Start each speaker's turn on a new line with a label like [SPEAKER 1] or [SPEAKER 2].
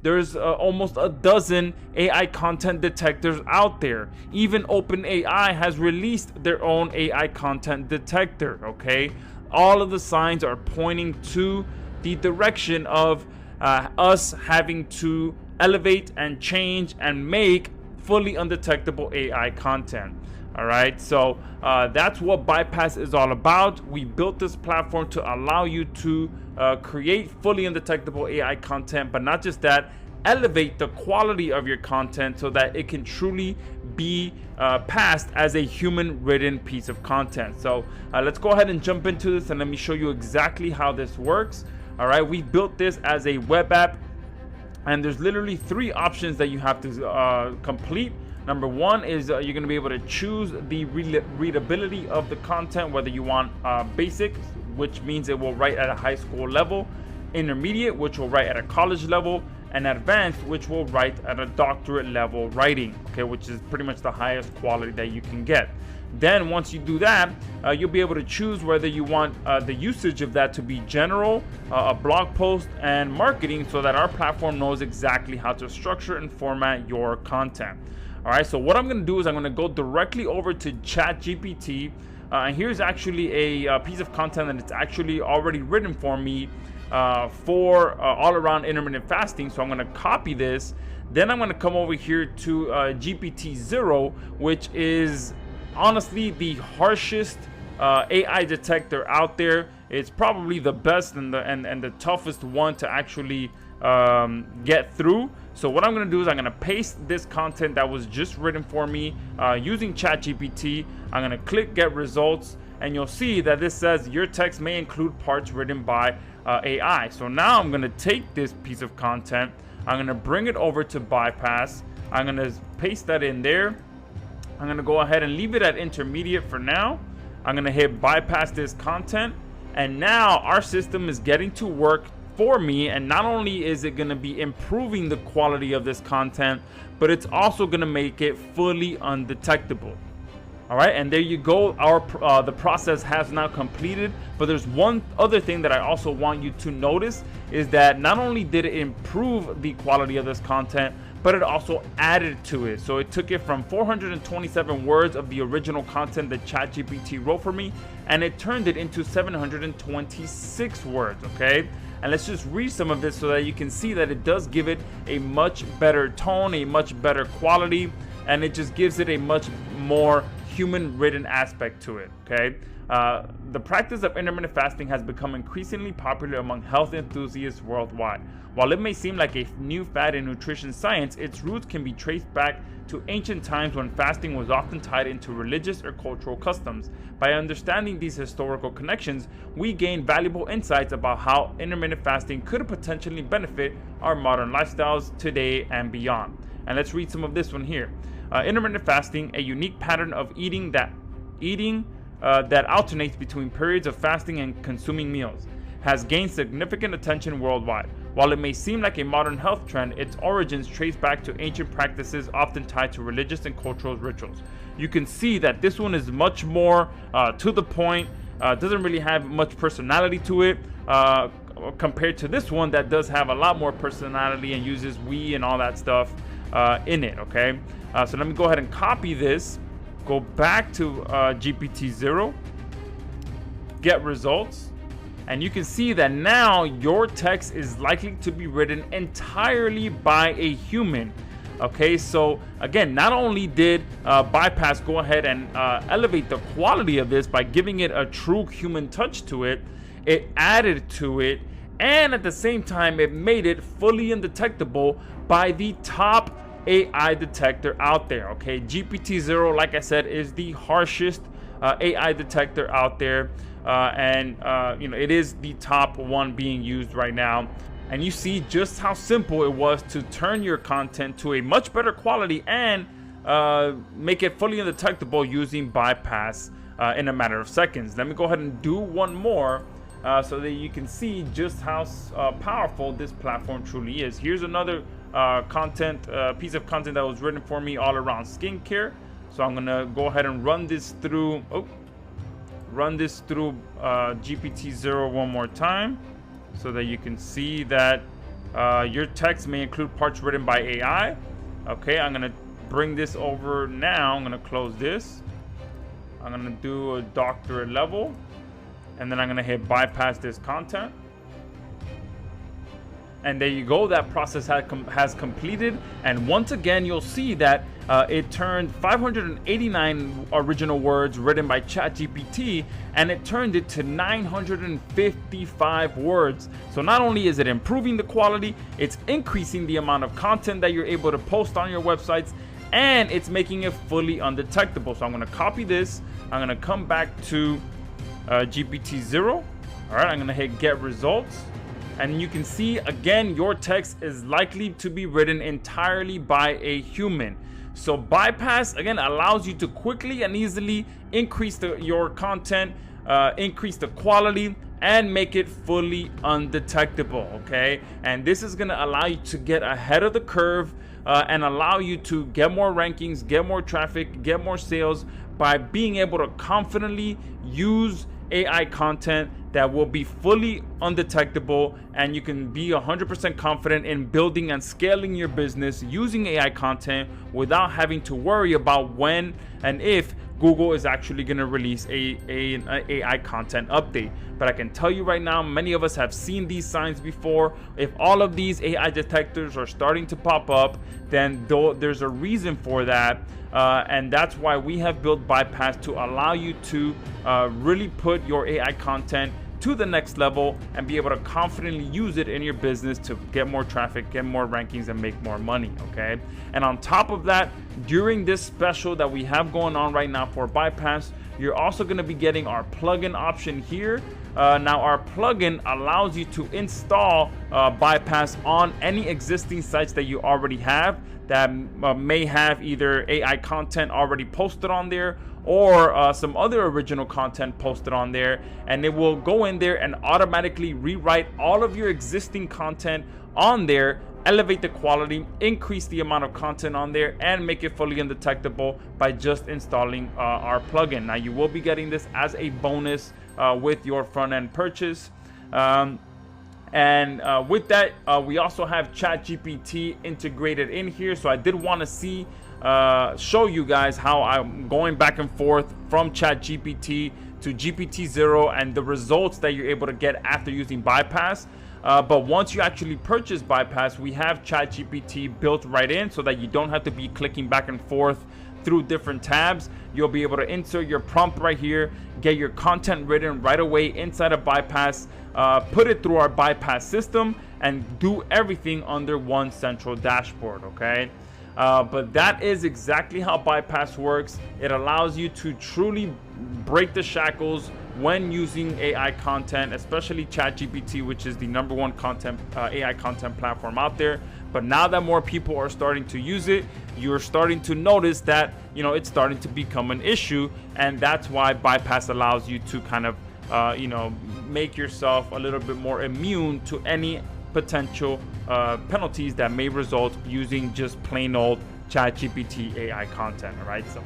[SPEAKER 1] there's almost a dozen AI content detectors out there. Even OpenAI has released their own AI content detector, okay? All of the signs are pointing to the direction of us having to elevate and change and make fully undetectable AI content. All right, so that's what Bypaiss is all about. We built this platform to allow you to create fully undetectable AI content, but not just that, elevate the quality of your content so that it can truly be passed as a human written piece of content. So let's go ahead and jump into this and let me show you exactly how this works. All right, we built this as a web app, and there's literally 3 options that you have to complete. Number 1 is you're going to be able to choose the readability of the content, whether you want basic, which means it will write at a high school level, intermediate, which will write at a college level, and advanced, which will write at a doctorate level writing, okay, which is pretty much the highest quality that you can get. Then once you do that, you'll be able to choose whether you want the usage of that to be general, a blog post, and marketing, so that our platform knows exactly how to structure and format your content. All right, so what I'm going to do is I'm going to go directly over to ChatGPT, and here's actually a piece of content that it's actually already written for me for all around intermittent fasting. So I'm going to copy this. Then I'm going to come over here to GPT-0, which is honestly the harshest AI detector out there. It's probably the best and the toughest one to actually get through. So what I'm going to do is I'm going to paste this content that was just written for me using ChatGPT. I'm going to click get results, and you'll see that this says your text may include parts written by AI. So now I'm going to take this piece of content, I'm going to bring it over to Bypaiss. I'm going to paste that in there. I'm going to go ahead and leave it at intermediate for now. I'm going to hit bypass this content, and now our system is getting to work for me. And not only is it going to be improving the quality of this content, but it's also going to make it fully undetectable. All right, and there you go. The process has now completed. But there's one other thing that I also want you to notice, is that not only did it improve the quality of this content, but it also added to it. So it took it from 427 words of the original content that ChatGPT wrote for me, and it turned it into 726 words, okay? And let's just read some of this so that you can see that it does give it a much better tone, a much better quality, and it just gives it a much more human written aspect to it, okay? The practice of intermittent fasting has become increasingly popular among health enthusiasts worldwide. While it may seem like a new fad in nutrition science, its roots can be traced back to ancient times when fasting was often tied into religious or cultural customs. By understanding these historical connections, we gain valuable insights about how intermittent fasting could potentially benefit our modern lifestyles today and beyond. And let's read some of this one here. Intermittent fasting, a unique pattern of eating that alternates between periods of fasting and consuming meals, has gained significant attention worldwide. While it may seem like a modern health trend, its origins trace back to ancient practices often tied to religious and cultural rituals. You can see that this one is much more to the point, doesn't really have much personality to it, compared to this one that does have a lot more personality and uses we and all that stuff in it, okay? So let me go ahead and copy this, go back to GPT-0, get results, and you can see that now your text is likely to be written entirely by a human. Okay, so again, not only did Bypaiss go ahead and elevate the quality of this by giving it a true human touch to it, it added to it, and at the same time it made it fully undetectable by the top AI detector out there. Okay, GPT-0, like I said, is the harshest AI detector out there, and it is the top one being used right now. And you see just how simple it was to turn your content to a much better quality and make it fully undetectable using Bypaiss in a matter of seconds. Let me go ahead and do one more so that you can see just how powerful this platform truly is. Here's another piece of content that was written for me all around skincare. So I'm gonna go ahead and run this through GPT-0 one more time so that you can see that Your text may include parts written by AI. Okay, I'm gonna bring this over now. I'm gonna close this. I'm gonna do a doctorate level, and then I'm gonna hit bypass this content. And there you go, that process has completed. And once again, you'll see that it turned 589 original words written by ChatGPT, and it turned it to 955 words. So not only is it improving the quality, it's increasing the amount of content that you're able to post on your websites, and it's making it fully undetectable. So I'm gonna copy this. I'm gonna come back to GPT-0. All right, I'm gonna hit get results. And you can see again, your text is likely to be written entirely by a human. So Bypaiss again allows you to quickly and easily increase your content, increase the quality, and make it fully undetectable. Okay, and this is going to allow you to get ahead of the curve and allow you to get more rankings, get more traffic, get more sales by being able to confidently use AI content that will be fully undetectable, and you can be 100% confident in building and scaling your business using AI content without having to worry about when and if Google is actually going to release an AI content update. But I can tell you right now, many of us have seen these signs before. If all of these AI detectors are starting to pop up, then there's a reason for that. And that's why we have built Bypaiss to allow you to really put your AI content to the next level and be able to confidently use it in your business to get more traffic, get more rankings, and make more money. Okay, and on top of that, during this special that we have going on right now for Bypaiss, you're also going to be getting our plugin option here. Now our plugin allows you to install Bypaiss on any existing sites that you already have that may have either AI content already posted on there or some other original content posted on there, and it will go in there and automatically rewrite all of your existing content on there, elevate the quality, increase the amount of content on there, and make it fully undetectable by just installing our plugin. Now you will be getting this as a bonus with your front end purchase. And with that, we also have ChatGPT integrated in here. So I did want to show you guys how I'm going back and forth from ChatGPT to GPT-0 and the results that you're able to get after using Bypaiss. But once you actually purchase Bypaiss, we have ChatGPT built right in so that you don't have to be clicking back and forth through different tabs. You'll be able to insert your prompt right here, get your content written right away inside of Bypaiss, put it through our Bypaiss system, and do everything under one central dashboard. Okay, but that is exactly how Bypaiss works. It allows you to truly break the shackles when using AI content, especially ChatGPT, which is the #1 content AI content platform out there. But now that more people are starting to use it, you're starting to notice that it's starting to become an issue, and that's why Bypaiss allows you to kind of make yourself a little bit more immune to any potential penalties that may result using just plain old ChatGPT AI content. All right, so